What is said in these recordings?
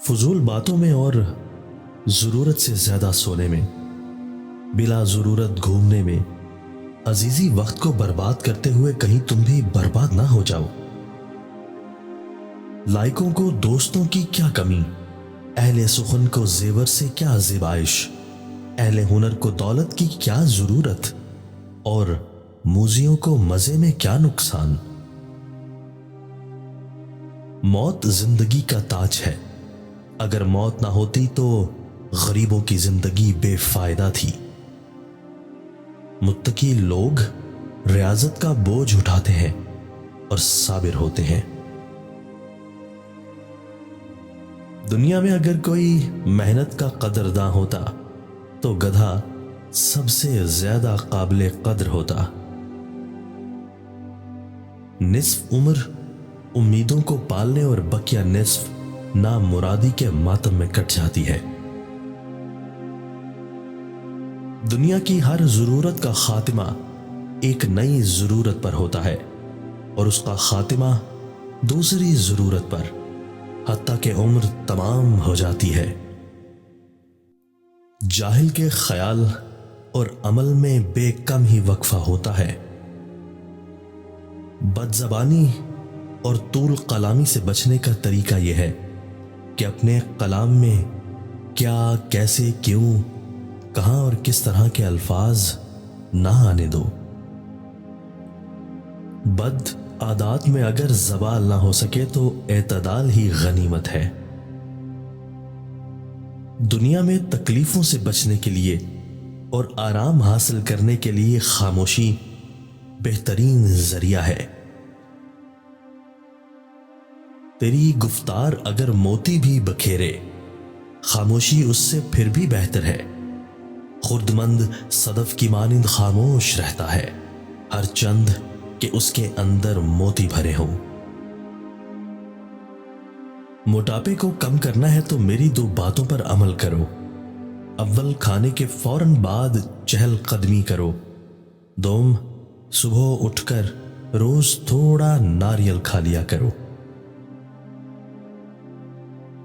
فضول باتوں میں اور ضرورت سے زیادہ سونے میں، بلا ضرورت گھومنے میں، عزیزی وقت کو برباد کرتے ہوئے کہیں تم بھی برباد نہ ہو جاؤ۔ لائقوں کو دوستوں کی کیا کمی، اہل سخن کو زیور سے کیا زیبائش، اہل ہنر کو دولت کی کیا ضرورت، اور موذیوں کو مزے میں کیا نقصان۔ موت زندگی کا تاج ہے، اگر موت نہ ہوتی تو غریبوں کی زندگی بے فائدہ تھی۔ متقی لوگ ریاضت کا بوجھ اٹھاتے ہیں اور صابر ہوتے ہیں۔ دنیا میں اگر کوئی محنت کا قدرداں ہوتا تو گدھا سب سے زیادہ قابل قدر ہوتا۔ نصف عمر امیدوں کو پالنے اور بقیہ نصف نامرادی کے ماتم میں کٹ جاتی ہے۔ دنیا کی ہر ضرورت کا خاتمہ ایک نئی ضرورت پر ہوتا ہے اور اس کا خاتمہ دوسری ضرورت پر، حتیٰ کہ عمر تمام ہو جاتی ہے۔ جاہل کے خیال اور عمل میں بے کم ہی وقفہ ہوتا ہے۔ بد زبانی اور طول کلامی سے بچنے کا طریقہ یہ ہے کہ اپنے کلام میں کیا، کیسے، کیوں، کہاں اور کس طرح کے الفاظ نہ آنے دو۔ بد عادات میں اگر زوال نہ ہو سکے تو اعتدال ہی غنیمت ہے۔ دنیا میں تکلیفوں سے بچنے کے لیے اور آرام حاصل کرنے کے لیے خاموشی بہترین ذریعہ ہے۔ تیری گفتار اگر موتی بھی بکھیرے، خاموشی اس سے پھر بھی بہتر ہے۔ خردمند صدف کی مانند خاموش رہتا ہے، ہر چند کہ اس کے اندر موتی بھرے ہوں۔ موٹاپے کو کم کرنا ہے تو میری دو باتوں پر عمل کرو۔ اول، کھانے کے فوراً بعد چہل قدمی کرو۔ دوم، صبح اٹھ کر روز تھوڑا ناریل کھا لیا کرو۔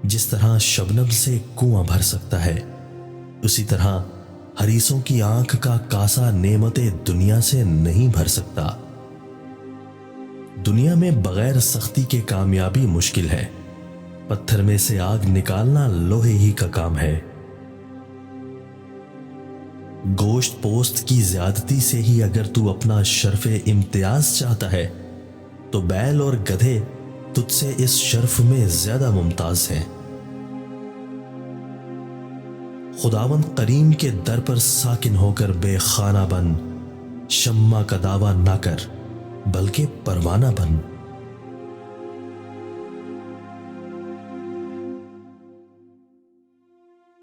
جس طرح شبنم سے کنواں بھر سکتا ہے، اسی طرح حریصوں کی آنکھ کا کاسا نعمت دنیا سے نہیں بھر سکتا۔ دنیا میں بغیر سختی کے کامیابی مشکل ہے، پتھر میں سے آگ نکالنا لوہے ہی کا کام ہے۔ گوشت پوست کی زیادتی سے ہی اگر تو اپنا شرف امتیاز چاہتا ہے تو بیل اور گدھے تجھ سے اس شرف میں زیادہ ممتاز ہیں۔ خداوند کریم کے در پر ساکن ہو کر بے خانہ بن، شمع کا دعویٰ نہ کر بلکہ پروانہ بن۔